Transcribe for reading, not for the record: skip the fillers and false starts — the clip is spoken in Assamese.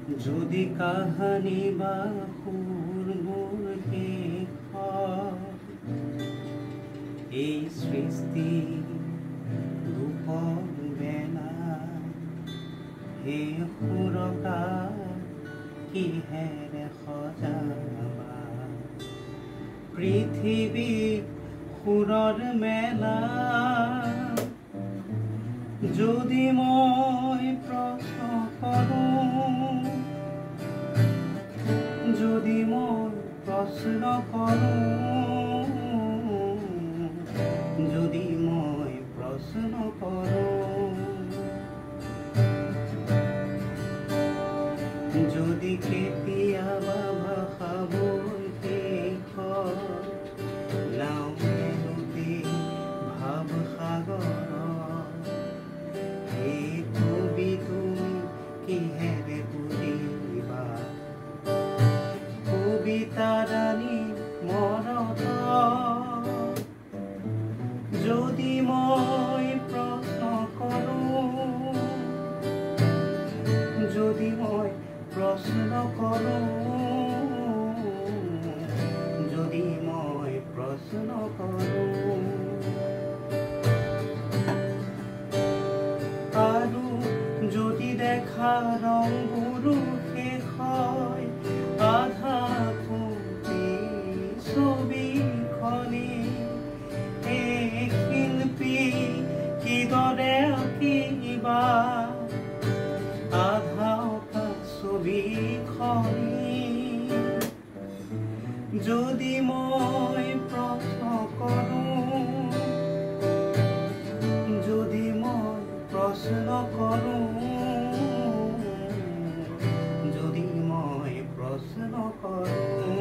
যদি কাহানি বা সুৰ শেষ এই সৃষ্টি ৰূপৰ বেলা হে সুৰকা কিহেৰে সজাবা পৃথিৱী সুৰৰ মেলা যদি মই প্ৰশ্ন কৰোঁ যদি মই প্ৰশ্ন কৰোঁ যদি মই প্ৰশ্ন কৰোঁ যদি কেতিয়াবা ভাষাবোৰ শেষ নাও মেলোঁতে ভাৱ সাগৰ এই কবি তুমি কিহেৰে বুজিবা কবিতাৰাণী মনত যদি মই প্ৰশ্ন কৰোঁ যদি মই প্ৰশ্ন কৰোঁ যদি মই প্ৰশ্ন কৰোঁ আৰু যদি দেখা ৰংবোৰো শেষ হয় আধা ছবিখনি এই শিল্পী কিদৰে আঁকিবা আধা ছবিখনি যদি মই প্ৰশ্ন কৰোঁ যদি মই প্ৰশ্ন কৰোঁ যদি মই প্ৰশ্ন কৰোঁ